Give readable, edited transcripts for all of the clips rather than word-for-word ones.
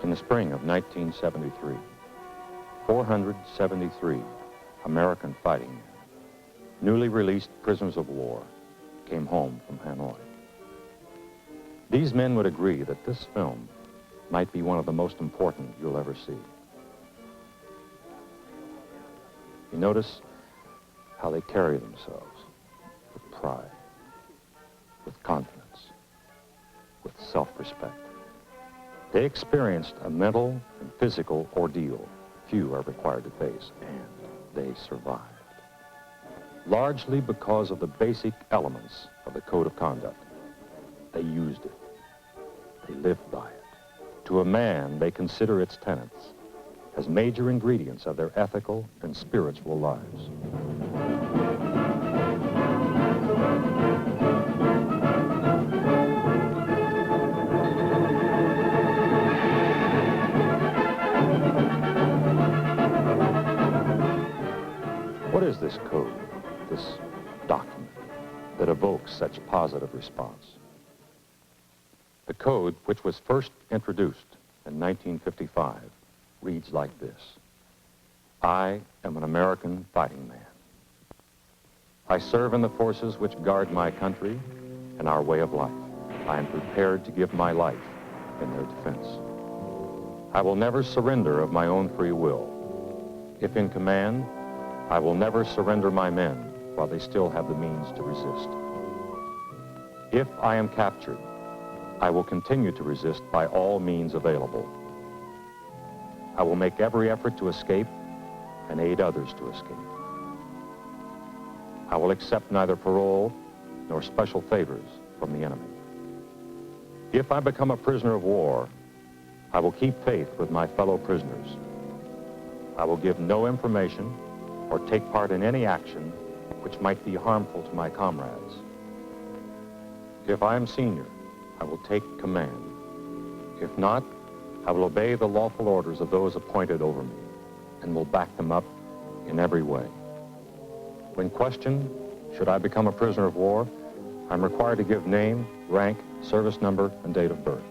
In the spring of 1973, 473 American fighting men, newly released prisoners of war, came home from Hanoi. These men would agree that this film might be one of the most important you'll ever see. You notice how they carry themselves with pride, with confidence, with self-respect. They experienced a mental and physical ordeal few are required to face, and they survived. Largely because of the basic elements of the code of conduct. They used it. They lived by it. To a man, they consider its tenets as major ingredients of their ethical and spiritual lives. What is this code, this document, that evokes such positive response? The code, which was first introduced in 1955, reads like this: I am an American fighting man. I serve in the forces which guard my country and our way of life. I am prepared to give my life in their defense. I will never surrender of my own free will. If in command, I will never surrender my men while they still have the means to resist. If I am captured, I will continue to resist by all means available. I will make every effort to escape and aid others to escape. I will accept neither parole nor special favors from the enemy. If I become a prisoner of war, I will keep faith with my fellow prisoners. I will give no information or take part in any action which might be harmful to my comrades. If I am senior, I will take command. If not, I will obey the lawful orders of those appointed over me and will back them up in every way. When questioned, should I become a prisoner of war, I'm required to give name, rank, service number, and date of birth.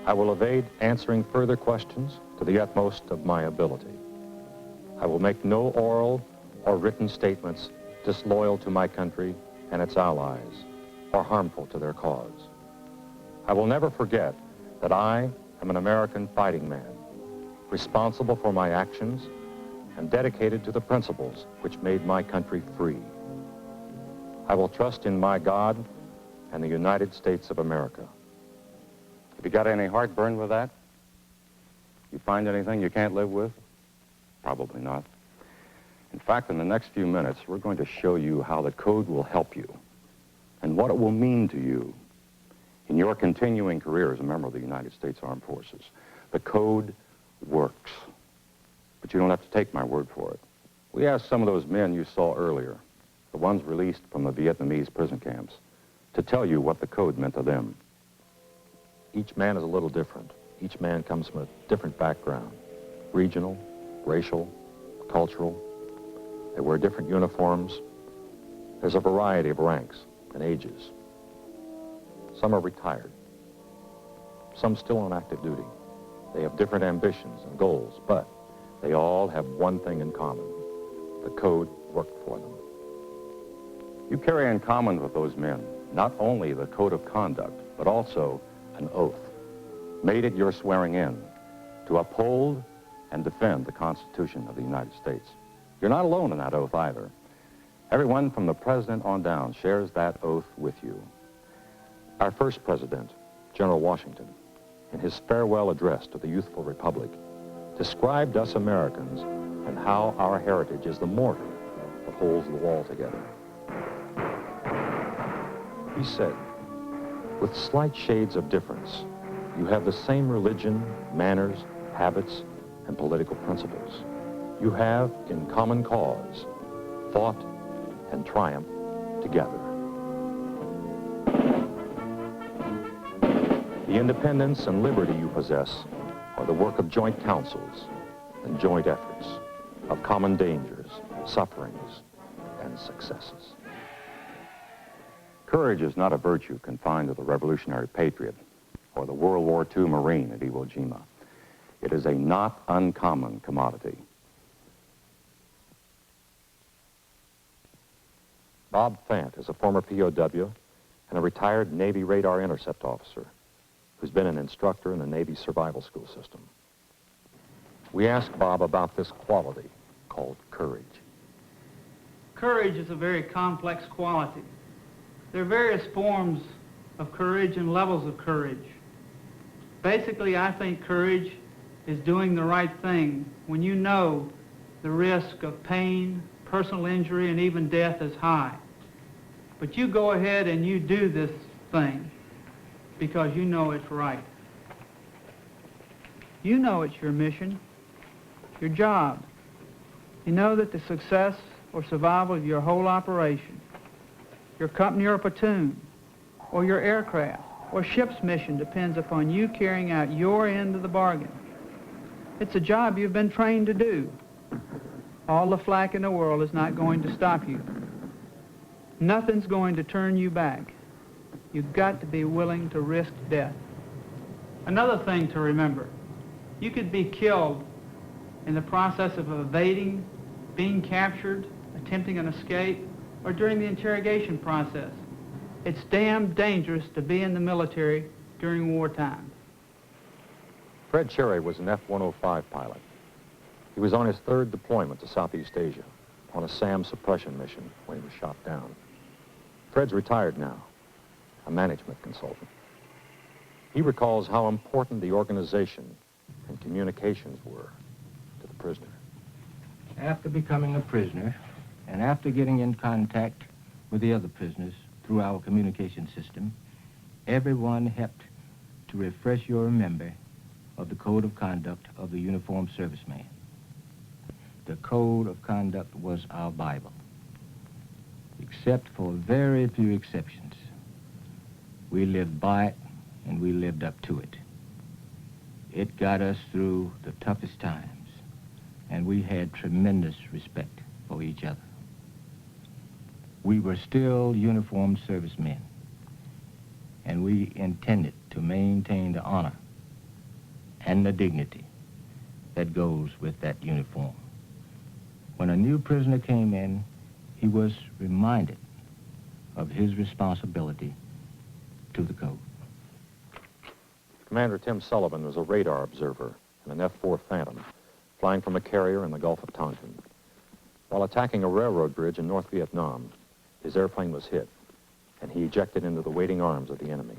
I will evade answering further questions to the utmost of my ability. I will make no oral or written statements disloyal to my country and its allies or harmful to their cause. I will never forget that I am an American fighting man, responsible for my actions and dedicated to the principles which made my country free. I will trust in my God and the United States of America. Have you got any heartburn with that? You find anything you can't live with? Probably not. In fact, in the next few minutes, we're going to show you how the code will help you and what it will mean to you in your continuing career as a member of the United States Armed Forces. The code works, but you don't have to take my word for it. We asked some of those men you saw earlier, the ones released from the Vietnamese prison camps, to tell you what the code meant to them. Each man is a little different. Each man comes from a different background, regional, racial, cultural. They wear different uniforms. There's a variety of ranks and ages. Some are retired. Some still on active duty. They have different ambitions and goals, but they all have one thing in common. The code worked for them. You carry in common with those men not only the code of conduct, but also an oath made at your swearing in to uphold and defend the Constitution of the United States. You're not alone in that oath either. Everyone from the president on down shares that oath with you. Our first president, General Washington, in his farewell address to the youthful republic, described us Americans and how our heritage is the mortar that holds the wall together. He said, with slight shades of difference, you have the same religion, manners, habits, and political principles. You have, in common cause, fought and triumphed together. The independence and liberty you possess are the work of joint councils and joint efforts, of common dangers, sufferings, and successes. Courage is not a virtue confined to the Revolutionary Patriot or the World War II Marine at Iwo Jima. It is a not uncommon commodity. Bob Fant is a former POW and a retired Navy radar intercept officer who's been an instructor in the Navy survival school system. We asked Bob about this quality called courage. Courage is a very complex quality. There are various forms of courage and levels of courage. Basically, I think courage is doing the right thing when you know the risk of pain, personal injury, and even death is high. But you go ahead and you do this thing because you know it's right. You know it's your mission, your job. You know that the success or survival of your whole operation, your company or platoon, or your aircraft or ship's mission depends upon you carrying out your end of the bargain. It's a job you've been trained to do. All the flack in the world is not going to stop you. Nothing's going to turn you back. You've got to be willing to risk death. Another thing to remember, you could be killed in the process of evading, being captured, attempting an escape, or during the interrogation process. It's damn dangerous to be in the military during wartime. Fred Cherry was an F-105 pilot. He was on his third deployment to Southeast Asia on a SAM Suppression mission when he was shot down. Fred's retired now, a management consultant. He recalls how important the organization and communications were to the prisoner. After becoming a prisoner, and after getting in contact with the other prisoners through our communication system, everyone helped to refresh your memory of the code of conduct of the uniformed serviceman. The code of conduct was our Bible. Except for very few exceptions, we lived by it and we lived up to it. It got us through the toughest times, and we had tremendous respect for each other. We were still uniformed servicemen, and we intended to maintain the honor and the dignity that goes with that uniform. When a new prisoner came in, he was reminded of his responsibility to the code. Commander Tim Sullivan was a radar observer in an F-4 Phantom, flying from a carrier in the Gulf of Tonkin. While attacking a railroad bridge in North Vietnam, his airplane was hit, and he ejected into the waiting arms of the enemy.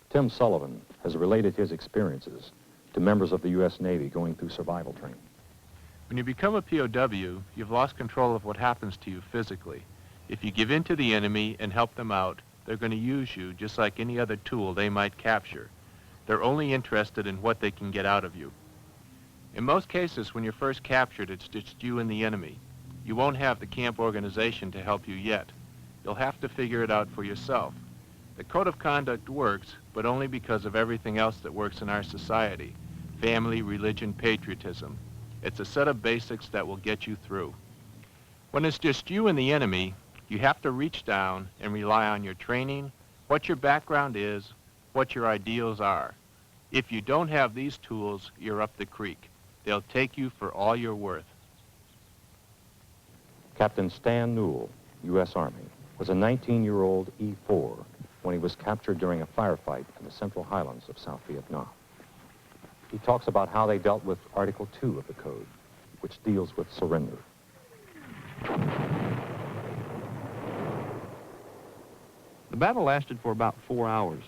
Tim Sullivan has related his experiences to members of the U.S. Navy going through survival training. When you become a POW, you've lost control of what happens to you physically. If you give in to the enemy and help them out, they're going to use you just like any other tool they might capture. They're only interested in what they can get out of you. In most cases, when you're first captured, it's just you and the enemy. You won't have the camp organization to help you yet. You'll have to figure it out for yourself. The code of conduct works, but only because of everything else that works in our society. Family, religion, patriotism. It's a set of basics that will get you through. When it's just you and the enemy, you have to reach down and rely on your training, what your background is, what your ideals are. If you don't have these tools, you're up the creek. They'll take you for all you're worth. Captain Stan Newell, U.S. Army, was a 19-year-old E-4 when he was captured during a firefight in the central highlands of South Vietnam. He talks about how they dealt with Article 2 of the code, which deals with surrender. The battle lasted for about 4 hours,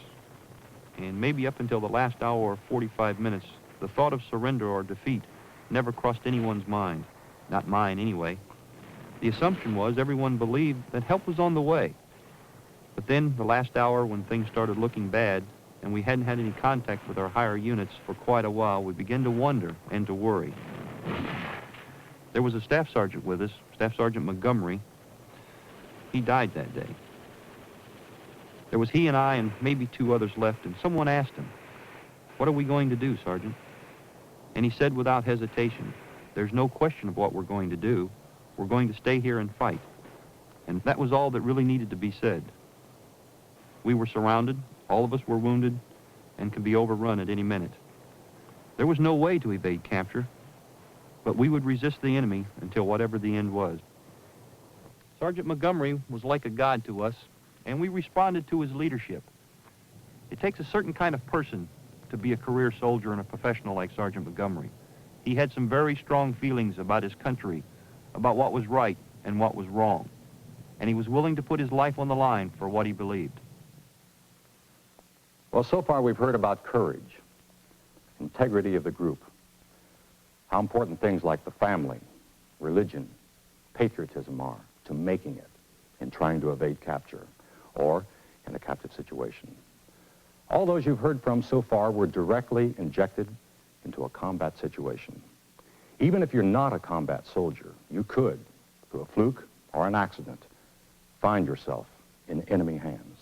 and maybe up until the last hour or 45 minutes, the thought of surrender or defeat never crossed anyone's mind, not mine anyway. The assumption was everyone believed that help was on the way. But then, the last hour when things started looking bad, and we hadn't had any contact with our higher units for quite a while, we began to wonder and to worry. There was a staff sergeant with us, Staff Sergeant Montgomery. He died that day. There was he and I and maybe 2 others left, and someone asked him, "What are we going to do, Sergeant?" And he said without hesitation, "There's no question of what we're going to do. We're going to stay here and fight." And that was all that really needed to be said. We were surrounded, all of us were wounded, and could be overrun at any minute. There was no way to evade capture, but we would resist the enemy until whatever the end was. Sergeant Montgomery was like a god to us, and we responded to his leadership. It takes a certain kind of person to be a career soldier and a professional like Sergeant Montgomery. He had some very strong feelings about his country, about what was right and what was wrong, and he was willing to put his life on the line for what he believed. Well, so far we've heard about courage, integrity of the group, how important things like the family, religion, patriotism are to making it in trying to evade capture or in a captive situation. All those you've heard from so far were directly injected into a combat situation. Even if you're not a combat soldier, you could, through a fluke or an accident, find yourself in enemy hands.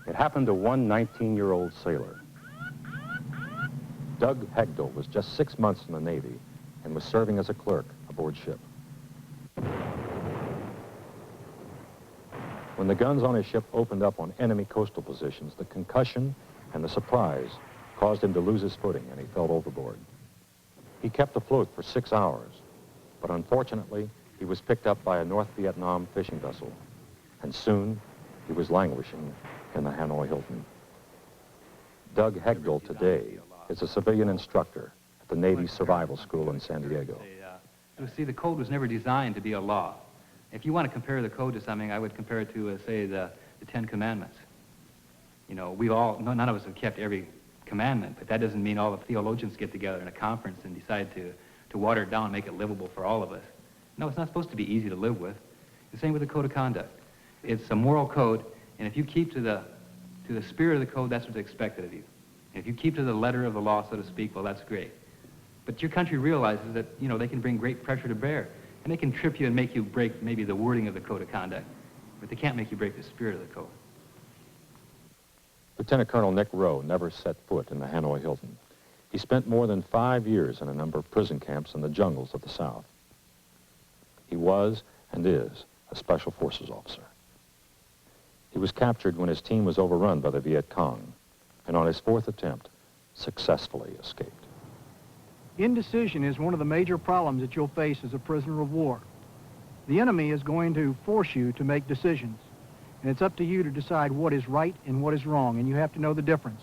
It happened to one 19-year-old sailor. Doug Hegdahl was just 6 months in the Navy and was serving as a clerk aboard ship. When the guns on his ship opened up on enemy coastal positions, the concussion and the surprise caused him to lose his footing, and he fell overboard. He kept afloat for 6 hours, but unfortunately, he was picked up by a North Vietnam fishing vessel, and soon he was languishing in the Hanoi Hilton. Doug Hegdahl today is a civilian instructor at the Navy's Survival School in San Diego. See, the code was never designed to be a law. If you want to compare the code to something, I would compare it to, say, the Ten Commandments. You know, none of us have kept every commandment, but that doesn't mean all the theologians get together in a conference and decide to water it down and make it livable for all of us. No, it's not supposed to be easy to live with. The same with the code of conduct. It's a moral code, and if you keep to the spirit of the code, that's what's expected of you. And if you keep to the letter of the law, so to speak, well, that's great. But your country realizes that, you know, they can bring great pressure to bear, and they can trip you and make you break maybe the wording of the code of conduct, but they can't make you break the spirit of the code. Lieutenant Colonel Nick Rowe never set foot in the Hanoi Hilton. He spent more than 5 years in a number of prison camps in the jungles of the South. He was and is a Special Forces officer. He was captured when his team was overrun by the Viet Cong, and on his 4th attempt, successfully escaped. Indecision is one of the major problems that you'll face as a prisoner of war. The enemy is going to force you to make decisions, and it's up to you to decide what is right and what is wrong, and you have to know the difference.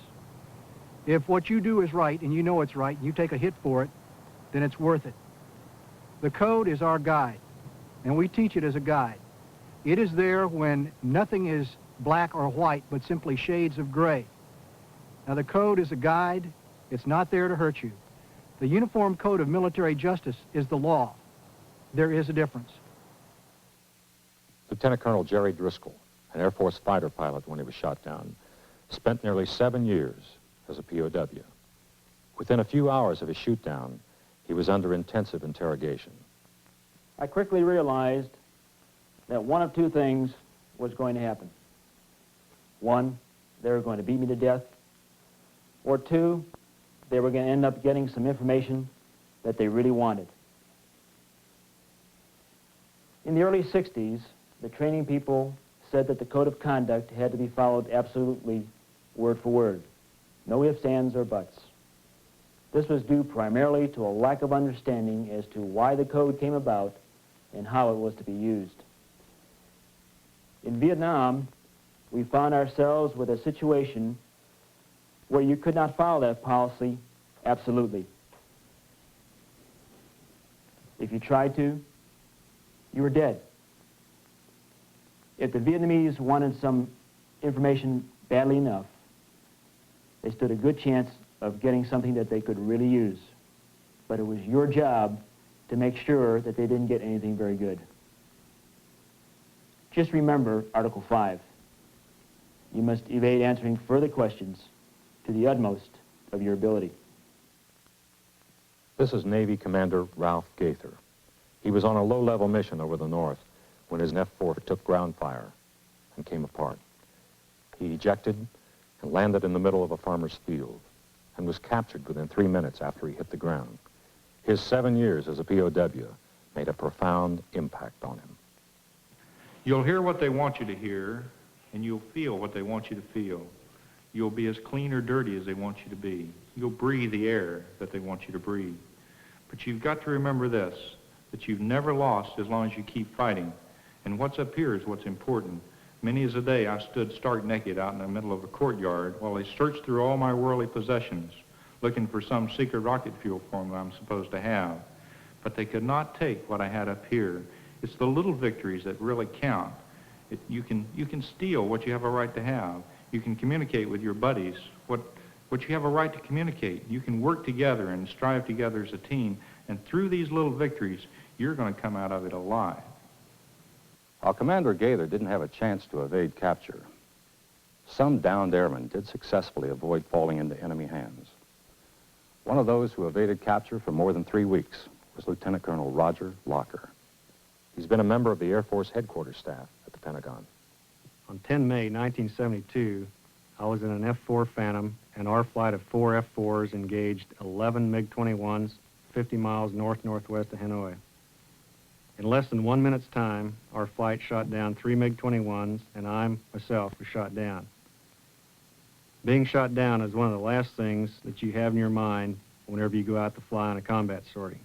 If what you do is right and you know it's right and you take a hit for it, then it's worth it. The code is our guide, and we teach it as a guide. It is there when nothing is black or white, but simply shades of gray. Now, the code is a guide. It's not there to hurt you. The Uniform Code of Military Justice is the law. There is a difference. Lieutenant Colonel Jerry Driscoll, an Air Force fighter pilot when he was shot down, spent nearly 7 years as a POW. Within a few hours of his shoot-down, he was under intensive interrogation. I quickly realized that one of two things was going to happen. One, they were going to beat me to death, or two, they were going to end up getting some information that they really wanted. In the early 60s, the training people said that the code of conduct had to be followed absolutely word for word. No ifs, ands, or buts. This was due primarily to a lack of understanding as to why the code came about and how it was to be used. In Vietnam, we found ourselves with a situation where you could not follow that policy absolutely. If you tried to, you were dead. If the Vietnamese wanted some information badly enough, they stood a good chance of getting something that they could really use. But it was your job to make sure that they didn't get anything very good. Just remember Article 5. You must evade answering further questions to the utmost of your ability. This is Navy Commander Ralph Gaither. He was on a low-level mission over the north when his F-4 took ground fire and came apart. He ejected and landed in the middle of a farmer's field and was captured within 3 minutes after he hit the ground. His 7 years as a POW made a profound impact on him. You'll hear what they want you to hear, and you'll feel what they want you to feel. You'll be as clean or dirty as they want you to be. You'll breathe the air that they want you to breathe. But you've got to remember this, that you've never lost as long as you keep fighting. And what's up here is what's important. Many as a day I stood stark naked out in the middle of a courtyard while they searched through all my worldly possessions, looking for some secret rocket fuel form that I'm supposed to have. But they could not take what I had up here. It's the little victories that really count. You can steal what you have a right to have. You can communicate with your buddies what you have a right to communicate. You can work together and strive together as a team, and through these little victories, you're going to come out of it alive. While Commander Gaither didn't have a chance to evade capture, some downed airmen did successfully avoid falling into enemy hands. One of those who evaded capture for more than 3 weeks was Lieutenant Colonel Roger Locher. He's been a member of the Air Force headquarters staff at the Pentagon. On 10 May 1972, I was in an F-4 Phantom, and our flight of 4 F-4s engaged 11 MiG-21s 50 miles north-northwest of Hanoi. In less than 1 minute's time, our flight shot down 3 MiG-21s, and I, myself, was shot down. Being shot down is one of the last things that you have in your mind whenever you go out to fly on a combat sortie.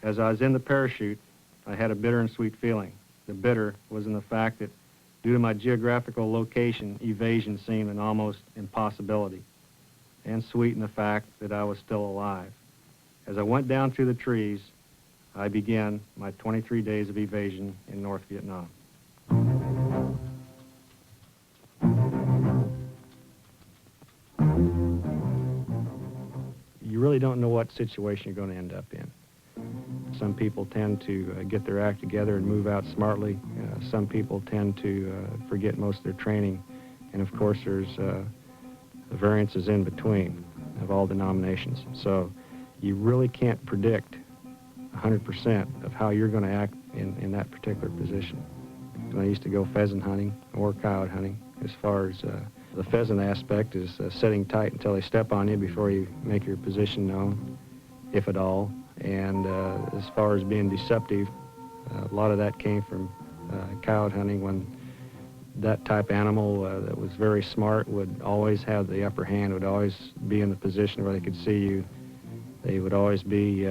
As I was in the parachute, I had a bitter and sweet feeling. The bitter was in the fact that due to my geographical location, evasion seemed an almost impossibility, and sweet in the fact that I was still alive. As I went down through the trees, I began my 23 days of evasion in North Vietnam. You really don't know what situation you're going to end up in. Some people tend to get their act together and move out smartly. Some people tend to forget most of their training. And of course, there's variances in between of all denominations. So you really can't predict 100% of how you're going to act in that particular position. When I used to go pheasant hunting or coyote hunting, as far as the pheasant aspect is sitting tight until they step on you before you make your position known, if at all. And as far as being deceptive, a lot of that came from coyote hunting, when that type animal that was very smart would always have the upper hand, would always be in the position where they could see you. They would always be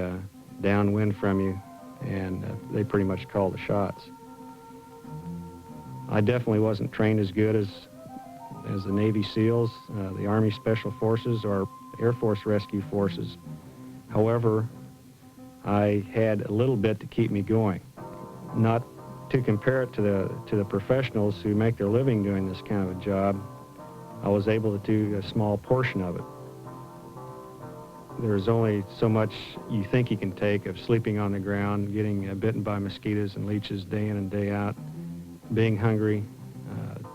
downwind from you, and they pretty much called the shots. I definitely wasn't trained as good as the Navy SEALs, the Army Special Forces, or Air Force Rescue Forces. However, I had a little bit to keep me going. Not to compare it to the professionals who make their living doing this kind of a job, I was able to do a small portion of it. There's only so much you think you can take of sleeping on the ground, getting bitten by mosquitoes and leeches day in and day out, being hungry,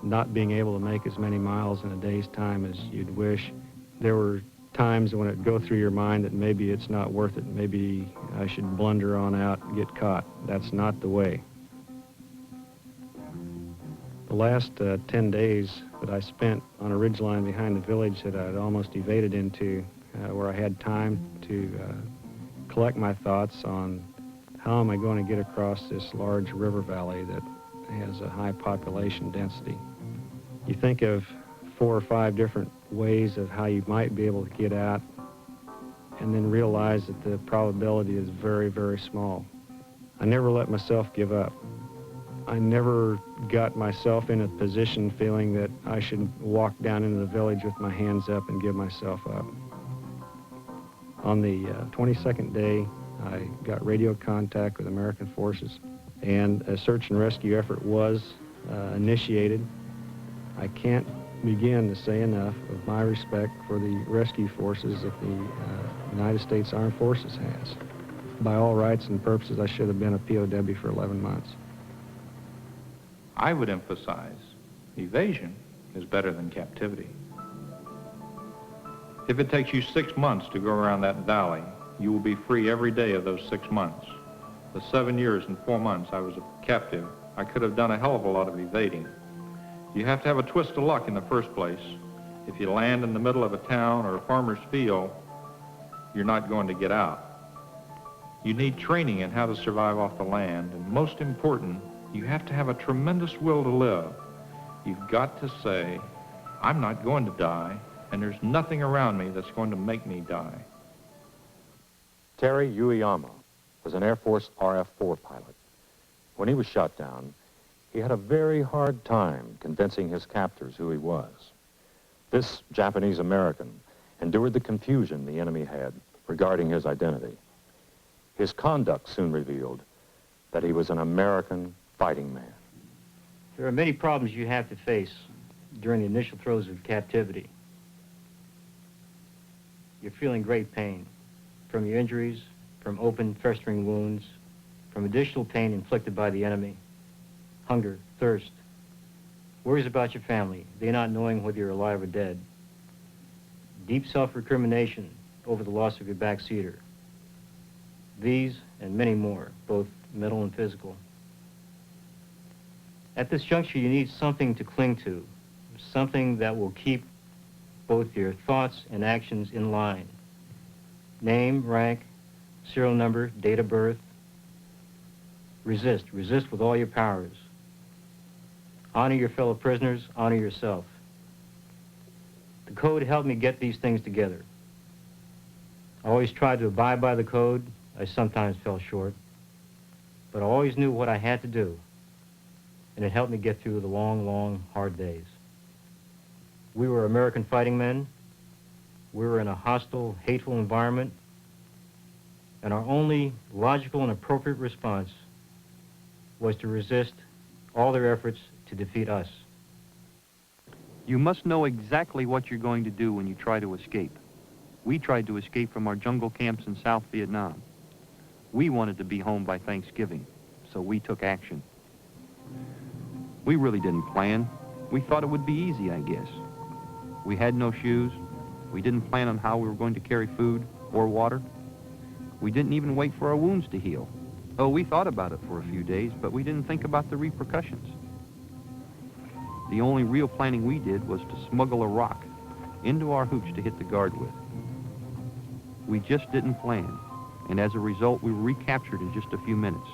not being able to make as many miles in a day's time as you'd wish. There were times when it'd go through your mind that maybe it's not worth it. Maybe I should blunder on out and get caught. That's not the way. The last 10 days that I spent on a ridgeline behind the village that I'd almost evaded into, where I had time to collect my thoughts on how am I going to get across this large river valley that has a high population density. You think of 4 or 5 different ways of how you might be able to get out, and then realize that the probability is very, very small. I never let myself give up. I never got myself in a position feeling that I should walk down into the village with my hands up and give myself up. On the 22nd day, I got radio contact with American forces, and a search and rescue effort was initiated. I can't begin to say enough of my respect for the rescue forces that the United States Armed Forces has. By all rights and purposes, I should have been a POW for 11 months. I would emphasize evasion is better than captivity. If it takes you 6 months to go around that valley, you will be free every day of those 6 months. The 7 years and 4 months I was a captive, I could have done a hell of a lot of evading. You have to have a twist of luck in the first place. If you land in the middle of a town or a farmer's field, you're not going to get out. You need training in how to survive off the land, and most important, you have to have a tremendous will to live. You've got to say, I'm not going to die, and there's nothing around me that's going to make me die. Terry Uyeyama was an Air Force RF-4 pilot. When he was shot down, he had a very hard time convincing his captors who he was. This Japanese American endured the confusion the enemy had regarding his identity. His conduct soon revealed that he was an American fighting man. There are many problems you have to face during the initial throes of captivity. You're feeling great pain from your injuries, from open, festering wounds, from additional pain inflicted by the enemy, hunger, thirst, worries about your family, they not knowing whether you're alive or dead, deep self-recrimination over the loss of your backseater. These and many more, both mental and physical. At this juncture, you need something to cling to, something that will keep both your thoughts and actions in line. Name, rank, serial number, date of birth. Resist. Resist with all your powers. Honor your fellow prisoners, honor yourself. The code helped me get these things together. I always tried to abide by the code. I sometimes fell short. But I always knew what I had to do. And it helped me get through the long, long, hard days. We were American fighting men. We were in a hostile, hateful environment. And our only logical and appropriate response was to resist all their efforts to defeat us. You must know exactly what you're going to do when you try to escape. We tried to escape from our jungle camps in South Vietnam. We wanted to be home by Thanksgiving, so we took action. We really didn't plan. We thought it would be easy, I guess. We had no shoes. We didn't plan on how we were going to carry food or water. We didn't even wait for our wounds to heal. Oh, we thought about it for a few days, but we didn't think about the repercussions. The only real planning we did was to smuggle a rock into our hooch to hit the guard with. We just didn't plan, and as a result, we were recaptured in just a few minutes.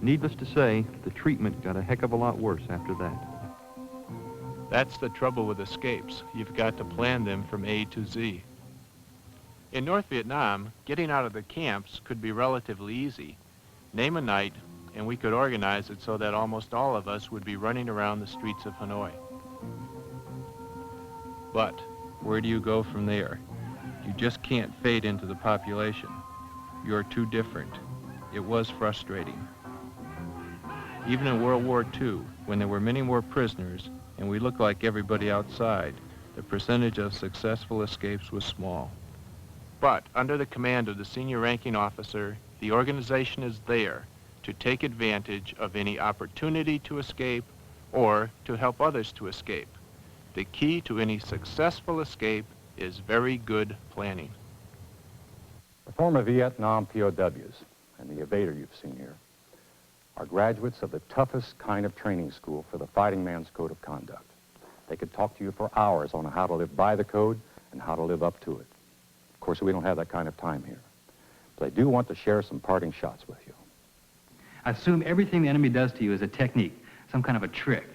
Needless to say, the treatment got a heck of a lot worse after that. That's the trouble with escapes. You've got to plan them from A to Z. In North Vietnam, getting out of the camps could be relatively easy. Name a night, and we could organize it so that almost all of us would be running around the streets of Hanoi. But where do you go from there? You just can't fade into the population. You're too different. It was frustrating. Even in World War II, when there were many more prisoners and we looked like everybody outside, the percentage of successful escapes was small. But under the command of the senior ranking officer, the organization is there to take advantage of any opportunity to escape or to help others to escape. The key to any successful escape is very good planning. The former Vietnam POWs and the evader you've seen here are graduates of the toughest kind of training school for the fighting man's code of conduct. They could talk to you for hours on how to live by the code and how to live up to it. Of course, we don't have that kind of time here. But I do want to share some parting shots with you. Assume everything the enemy does to you is a technique, some kind of a trick.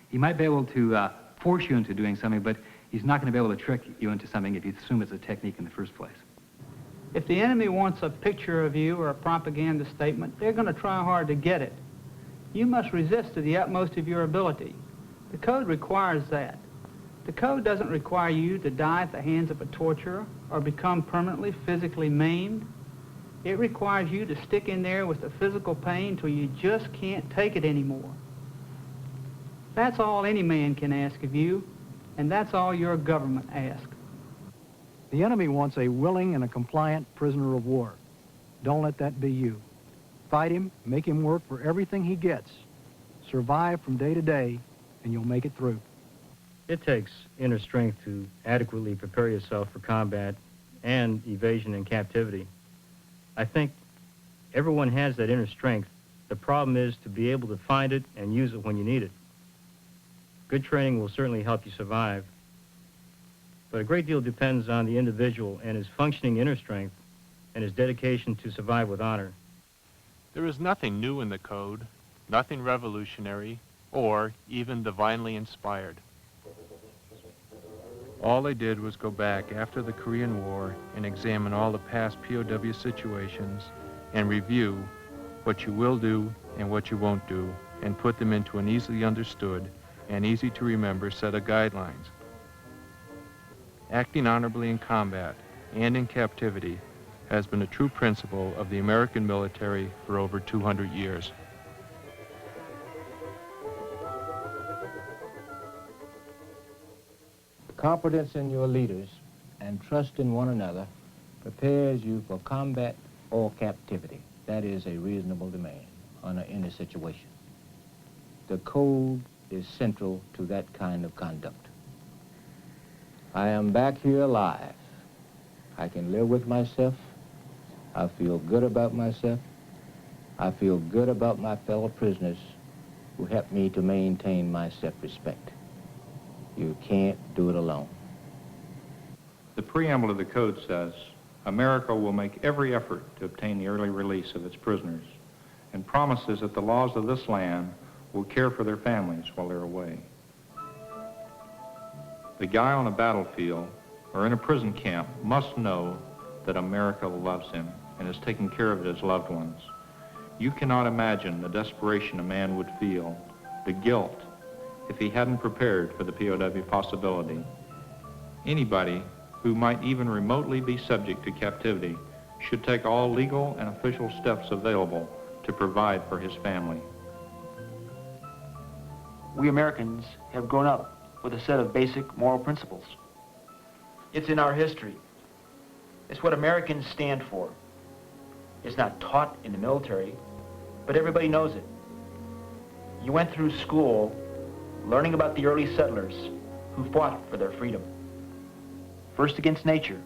He might be able to force you into doing something, but he's not going to be able to trick you into something if you assume it's a technique in the first place. If the enemy wants a picture of you or a propaganda statement, they're going to try hard to get it. You must resist to the utmost of your ability. The code requires that. The code doesn't require you to die at the hands of a torturer or become permanently physically maimed. It requires you to stick in there with the physical pain till you just can't take it anymore. That's all any man can ask of you, and that's all your government asks. The enemy wants a willing and a compliant prisoner of war. Don't let that be you. Fight him, make him work for everything he gets. Survive from day to day, and you'll make it through. It takes inner strength to adequately prepare yourself for combat and evasion and captivity. I think everyone has that inner strength. The problem is to be able to find it and use it when you need it. Good training will certainly help you survive, but a great deal depends on the individual and his functioning inner strength and his dedication to survive with honor. There is nothing new in the code, nothing revolutionary or even divinely inspired. All they did was go back after the Korean War and examine all the past POW situations and review what you will do and what you won't do, and put them into an easily understood and easy to remember set of guidelines. Acting honorably in combat and in captivity has been a true principle of the American military for over 200 years. Confidence in your leaders and trust in one another prepares you for combat or captivity. That is a reasonable demand under any situation. The code is central to that kind of conduct. I am back here alive. I can live with myself. I feel good about myself. I feel good about my fellow prisoners who helped me to maintain my self-respect. You can't do it alone. The preamble of the code says, America will make every effort to obtain the early release of its prisoners, and promises that the laws of this land will care for their families while they're away. The guy on a battlefield or in a prison camp must know that America loves him and is taking care of his loved ones. You cannot imagine the desperation a man would feel, the guilt, if he hadn't prepared for the POW possibility. Anybody who might even remotely be subject to captivity should take all legal and official steps available to provide for his family. We Americans have grown up with a set of basic moral principles. It's in our history. It's what Americans stand for. It's not taught in the military, but everybody knows it. You went through school learning about the early settlers who fought for their freedom. First against nature,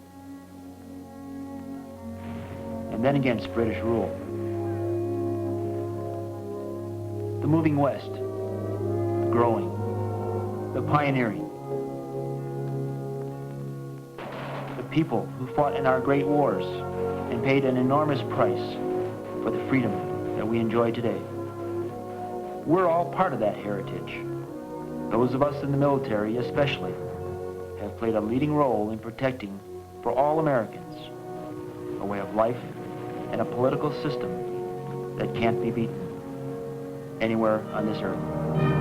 and then against British rule. The moving west, the growing, the pioneering. The people who fought in our great wars and paid an enormous price for the freedom that we enjoy today. We're all part of that heritage. Those of us in the military especially have played a leading role in protecting, for all Americans, a way of life and a political system that can't be beaten anywhere on this earth.